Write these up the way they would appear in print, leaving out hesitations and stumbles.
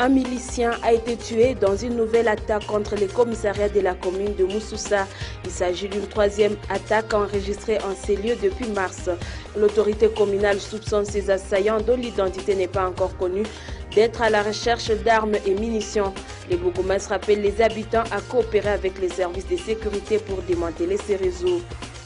Un milicien a été tué dans une nouvelle attaque contre les commissariats de la commune de Moussoussa. Il s'agit d'une troisième attaque enregistrée en ces lieux depuis mars. L'autorité communale soupçonne ces assaillants, dont l'identité n'est pas encore connue, d'être à la recherche d'armes et munitions. Les bourgmestres appellent les habitants à coopérer avec les services de sécurité pour démanteler ces réseaux.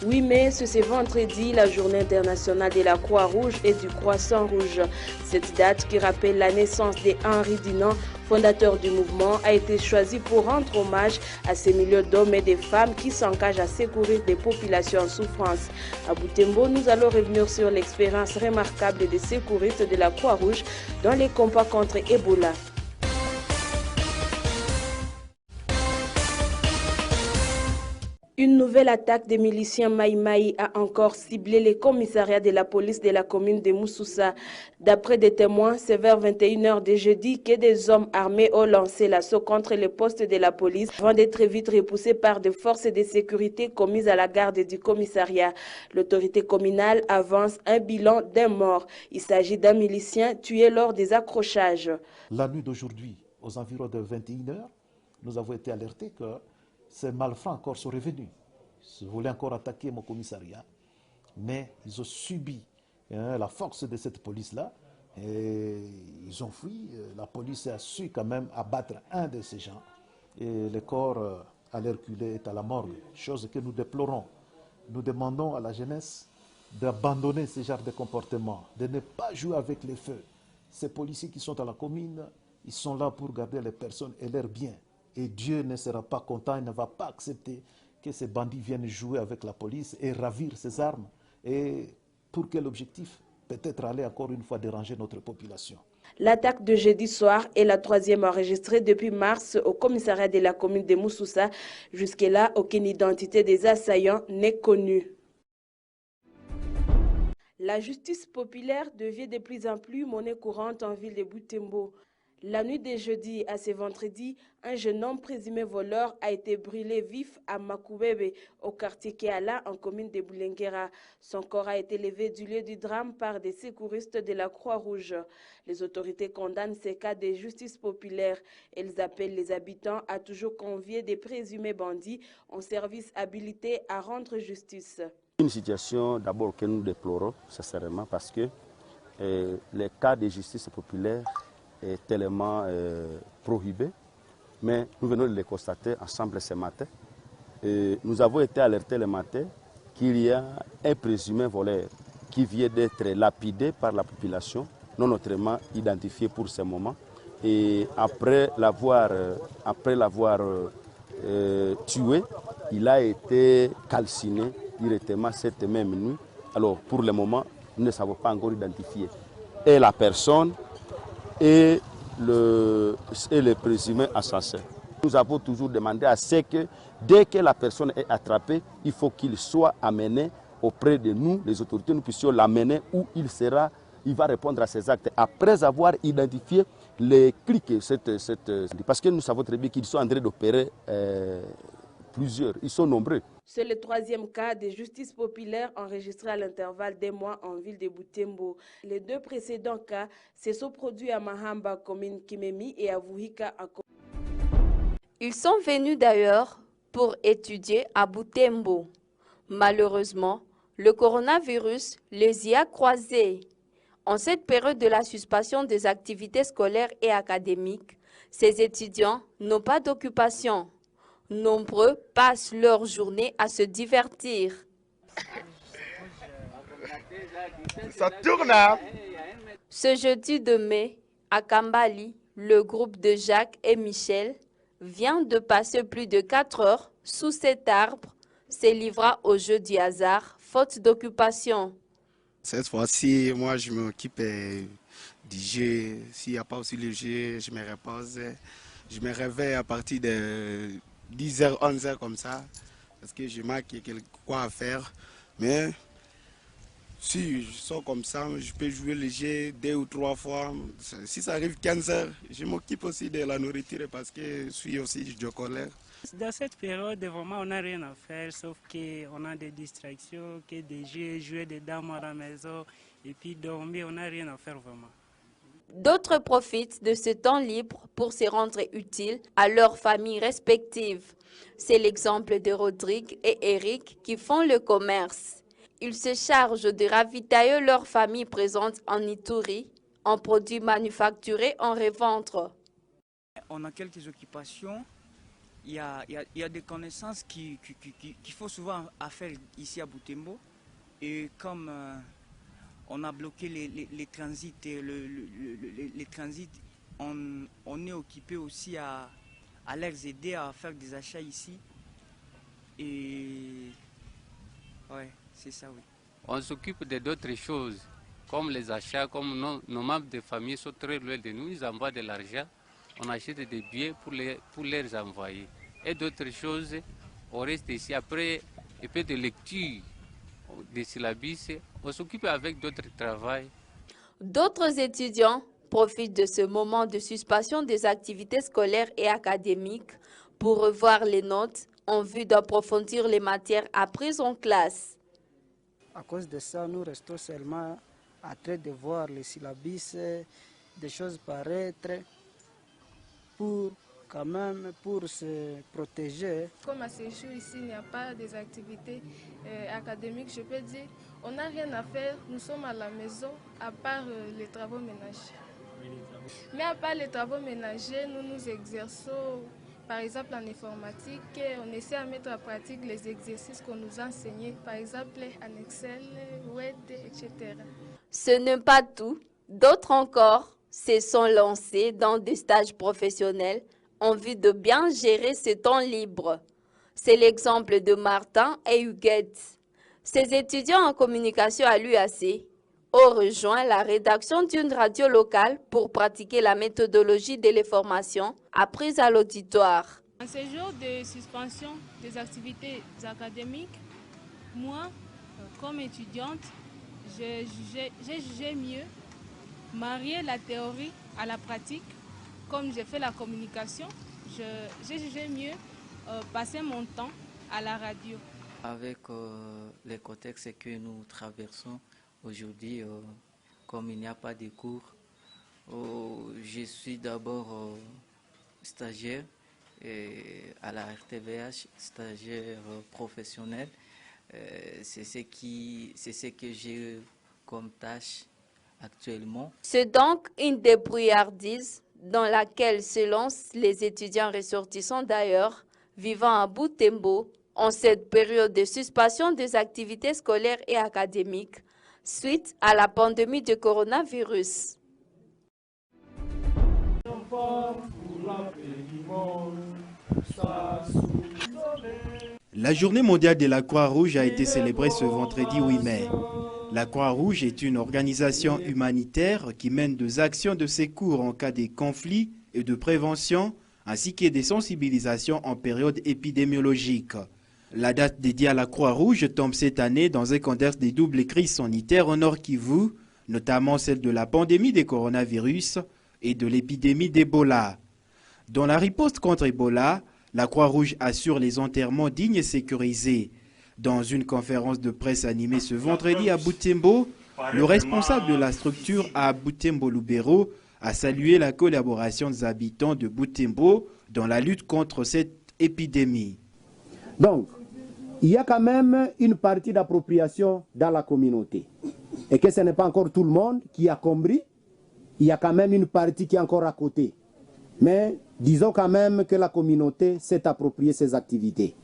8 mai, c'est vendredi, la journée internationale de la Croix-Rouge et du Croissant Rouge. Cette date, qui rappelle la naissance d'Henri Dunant, fondateur du mouvement, a été choisie pour rendre hommage à ces milliers d'hommes et de femmes qui s'engagent à secourir des populations en souffrance. À Butembo, nous allons revenir sur l'expérience remarquable des secouristes de la Croix-Rouge dans les combats contre Ebola. Une nouvelle attaque des miliciens Maï-Maï a encore ciblé les commissariats de la police de la commune de Moussoussa. D'après des témoins, c'est vers 21 h de jeudi que des hommes armés ont lancé l'assaut contre les postes de la police avant d'être vite repoussés par des forces de sécurité commises à la garde du commissariat. L'autorité communale avance un bilan d'un mort. Il s'agit d'un milicien tué lors des accrochages. La nuit d'aujourd'hui, aux environs de 21 h, nous avons été alertés que ces malfrats encore sont revenus. Ils voulaient encore attaquer mon commissariat, mais ils ont subi la force de cette police-là et ils ont fui. La police a su quand même abattre un de ces gens et le corps à l'air reculé est à la morgue, chose que nous déplorons. Nous demandons à la jeunesse d'abandonner ce genre de comportement, de ne pas jouer avec les feux. Ces policiers qui sont à la commune, ils sont là pour garder les personnes et leurs biens. Et Dieu ne sera pas content, il ne va pas accepter que ces bandits viennent jouer avec la police et ravir ses armes. Et pour quel objectif? Peut-être aller encore une fois déranger notre population. L'attaque de jeudi soir est la troisième enregistrée depuis mars au commissariat de la commune de Moussoussa. Jusque-là, aucune identité des assaillants n'est connue. La justice populaire devient de plus en plus monnaie courante en ville de Butembo. La nuit de jeudi à ce vendredi, un jeune homme présumé voleur a été brûlé vif à Makoubebe, au quartier Keala, en commune de Boulenguera. Son corps a été levé du lieu du drame par des secouristes de la Croix-Rouge. Les autorités condamnent ces cas de justice populaire. Elles appellent les habitants à toujours convier des présumés bandits en service habilité à rendre justice. Une situation d'abord que nous déplorons, sincèrement, parce que les cas de justice populaire est tellement prohibé, mais nous venons de le constater ensemble ce matin. Nous avons été alertés le matin qu'il y a un présumé voleur qui vient d'être lapidé par la population, non autrement identifié pour ce moment. Et après l'avoir tué, il a été calciné directement cette même nuit. Alors pour le moment, nous ne savons pas encore identifier et la personne et le présumé assassin. Nous avons toujours demandé à ce que dès que la personne est attrapée, il faut qu'il soit amené auprès de nous, les autorités, nous puissions l'amener où il va répondre à ses actes. Après avoir identifié les clics, parce que nous savons très bien qu'ils sont en train d'opérer plusieurs, ils sont nombreux. C'est le troisième cas de justice populaire enregistré à l'intervalle des mois en ville de Butembo. Les deux précédents cas se sont produits à Mahamba, commune Kimemi, et à Vuhika. Ils sont venus d'ailleurs pour étudier à Butembo. Malheureusement, le coronavirus les y a croisés. En cette période de la suspension des activités scolaires et académiques, ces étudiants n'ont pas d'occupation. Nombreux passent leur journée à se divertir. Ça tourne. Ce jeudi 2 mai, à Kambali, le groupe de Jacques et Michel vient de passer plus de 4 heures sous cet arbre, se livrant au jeu du hasard, faute d'occupation. Cette fois-ci, moi, je m'occupe du jeu. S'il n'y a pas aussi le jeu, je me repose. Je me réveille à partir de 10 h, 11 h comme ça, parce que je marque quelque quoi à faire. Mais si je sors comme ça, je peux jouer le jeu 2 ou 3 fois. Si ça arrive 15 h, je m'occupe aussi de la nourriture parce que je suis aussi de colère. Dans cette période, vraiment, on n'a rien à faire, sauf qu'on a des distractions, que des jeux, jouer des dames à la maison, et puis dormir, on n'a rien à faire vraiment. D'autres profitent de ce temps libre pour se rendre utiles à leurs familles respectives. C'est l'exemple de Rodrigue et Eric qui font le commerce. Ils se chargent de ravitailler leurs familles présentes en Ituri en produits manufacturés en revendre. On a quelques occupations. Il y a des connaissances qu'il faut souvent à faire ici à Butembo. Et comme on a bloqué les transits, les transits, on est occupé aussi à les aider à faire des achats ici. Et ouais, c'est ça, oui. On s'occupe d'autres choses, comme les achats, comme nos membres de famille sont très loin de nous, ils envoient de l'argent, on achète des billets pour les envoyer. Et d'autres choses, on reste ici. Après un peu de lecture, des syllabus, on s'occupe avec d'autres travaux. D'autres étudiants profitent de ce moment de suspension des activités scolaires et académiques pour revoir les notes en vue d'approfondir les matières apprises en classe. À cause de ça, nous restons seulement à train de voir les syllabus, des choses paraître pour quand même pour se protéger. Comme à ces jours ici, il n'y a pas des activités académiques, je peux dire, on n'a rien à faire, nous sommes à la maison, à part les travaux ménagers. Mais à part les travaux ménagers, nous nous exerçons, par exemple en informatique, on essaie de mettre en pratique les exercices qu'on nous a enseignés, par exemple en Excel, Word, etc. Ce n'est pas tout, d'autres encore se sont lancés dans des stages professionnels en vue de bien gérer ce temps libre. C'est l'exemple de Martin et Huguette. Ces étudiants en communication à l'UAC ont rejoint la rédaction d'une radio locale pour pratiquer la méthodologie de l'information apprise à l'auditoire. En ces jours de suspension des activités académiques, moi, comme étudiante, j'ai jugé mieux marier la théorie à la pratique. Comme j'ai fait la communication, j'ai jugé mieux passer mon temps à la radio. Avec les contextes que nous traversons aujourd'hui, comme il n'y a pas de cours, je suis d'abord stagiaire à la RTVH, stagiaire professionnel. C'est ce que j'ai comme tâche actuellement. C'est donc une débrouillardise dans laquelle se lancent les étudiants ressortissants d'ailleurs vivant à Butembo en cette période de suspension des activités scolaires et académiques suite à la pandémie de coronavirus. La journée mondiale de la Croix-Rouge a été célébrée ce vendredi 8 mai. La Croix-Rouge est une organisation humanitaire qui mène des actions de secours en cas de conflits et de prévention, ainsi que des sensibilisations en période épidémiologique. La date dédiée à la Croix-Rouge tombe cette année dans un contexte de double crise sanitaire au Nord Kivu, notamment celle de la pandémie de coronavirus et de l'épidémie d'Ebola. Dans la riposte contre Ebola, la Croix-Rouge assure les enterrements dignes et sécurisés. Dans une conférence de presse animée ce vendredi à Butembo, le responsable de la structure à Butembo Lubero a salué la collaboration des habitants de Butembo dans la lutte contre cette épidémie. Donc, il y a quand même une partie d'appropriation dans la communauté. Et que ce n'est pas encore tout le monde qui a compris. Il y a quand même une partie qui est encore à côté. Mais disons quand même que la communauté s'est appropriée ces activités.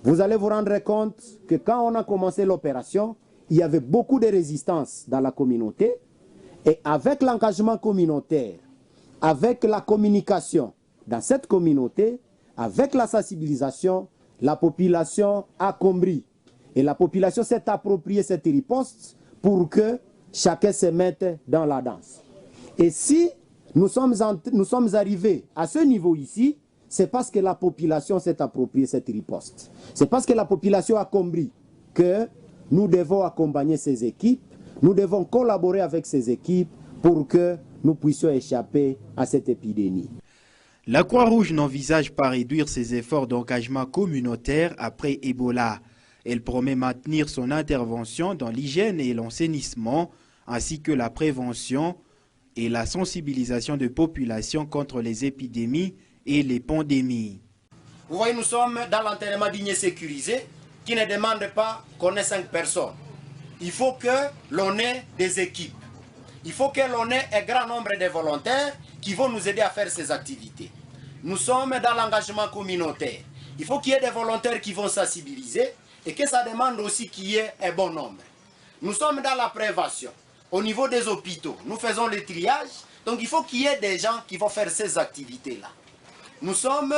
Vous allez vous rendre compte que quand on a commencé l'opération, il y avait beaucoup de résistance dans la communauté. Et avec l'engagement communautaire, avec la communication dans cette communauté, avec la sensibilisation, la population a compris. Et la population s'est appropriée cette riposte pour que chacun se mette dans la danse. Et si nous sommes arrivés à ce niveau ici, c'est parce que la population s'est appropriée cette riposte. C'est parce que la population a compris que nous devons accompagner ces équipes, nous devons collaborer avec ces équipes pour que nous puissions échapper à cette épidémie. La Croix-Rouge n'envisage pas réduire ses efforts d'engagement communautaire après Ebola. Elle promet maintenir son intervention dans l'hygiène et l'assainissement, ainsi que la prévention et la sensibilisation de population contre les épidémies et les pandémies. Vous voyez, nous sommes dans l'enterrement digne et sécurisé qui ne demande pas qu'on ait 5 personnes. Il faut que l'on ait des équipes. Il faut que l'on ait un grand nombre de volontaires qui vont nous aider à faire ces activités. Nous sommes dans l'engagement communautaire. Il faut qu'il y ait des volontaires qui vont sensibiliser et que ça demande aussi qu'il y ait un bon nombre. Nous sommes dans la prévention. Au niveau des hôpitaux, nous faisons le triage. Donc il faut qu'il y ait des gens qui vont faire ces activités-là. Nous sommes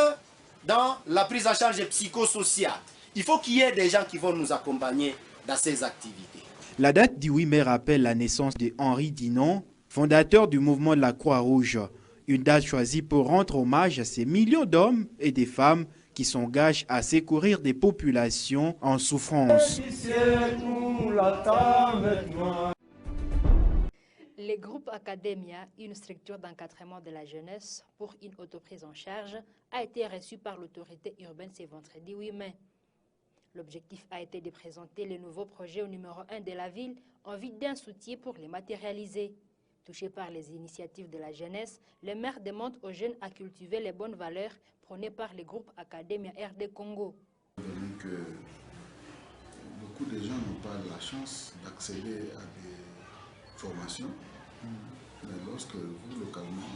dans la prise en charge psychosociale. Il faut qu'il y ait des gens qui vont nous accompagner dans ces activités. La date du 8 mai rappelle la naissance de Henri Dinon, fondateur du mouvement de la Croix-Rouge. Une date choisie pour rendre hommage à ces millions d'hommes et de femmes qui s'engagent à secourir des populations en souffrance. Le groupe Academia, une structure d'encadrement de la jeunesse pour une autoprise en charge, a été reçu par l'autorité urbaine ce vendredi 8 mai. L'objectif a été de présenter le nouveau projet au numéro 1 de la ville en vue d'un soutien pour les matérialiser. Touché par les initiatives de la jeunesse, le maire demande aux jeunes à cultiver les bonnes valeurs prônées par le groupe Academia RD Congo. Que beaucoup de gens n'ont pas la chance d'accéder à des formations, mais lorsque vous, localement,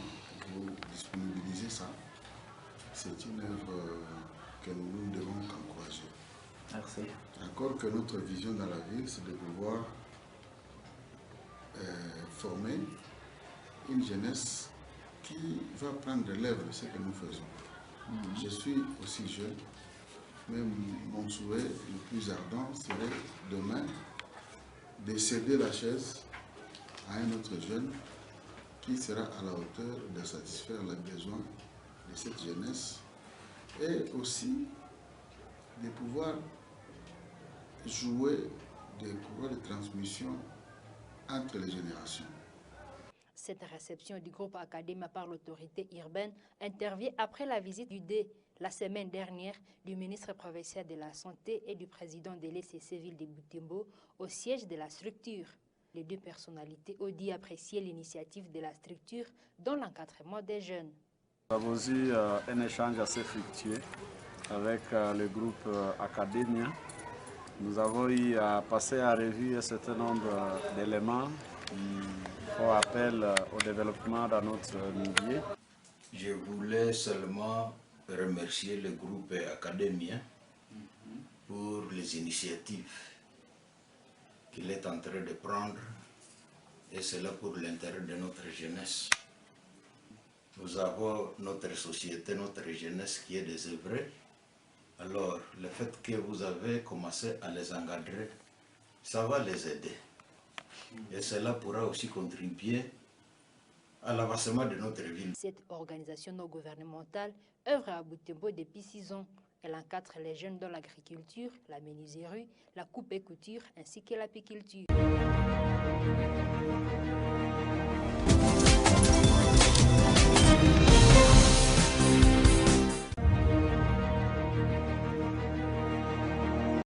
vous disponibilisez ça, c'est une œuvre que nous devons encourager. Merci. Encore que notre vision dans la ville, c'est de pouvoir former une jeunesse qui va prendre de l'œuvre de ce que nous faisons. Je suis aussi jeune, mais mon souhait le plus ardent serait demain de céder la chaise à un autre jeune qui sera à la hauteur de satisfaire les besoins de cette jeunesse et aussi de pouvoir jouer des pouvoirs de transmission entre les générations. Cette réception du groupe Academia par l'autorité urbaine intervient après la visite du D la semaine dernière du ministre provincial de la Santé et du président de l'ECC Ville de Butembo au siège de la structure. Les deux personnalités ont dit apprécier l'initiative de la structure dans l'encadrement des jeunes. Nous avons eu un échange assez fructueux avec le groupe Academia. Nous avons eu à passer en revue un certain nombre d'éléments qui font appel au développement dans notre milieu. Je voulais seulement remercier le groupe Academia pour les initiatives qu'il est en train de prendre, et cela pour l'intérêt de notre jeunesse. Nous avons notre société, notre jeunesse qui est désœuvrée. Alors, le fait que vous avez commencé à les encadrer, ça va les aider. Et cela pourra aussi contribuer à l'avancement de notre ville. Cette organisation non gouvernementale œuvre à Butembo depuis 6 ans. Elle encadre les jeunes dans l'agriculture, la menuiserie, la coupe et couture ainsi que l'apiculture.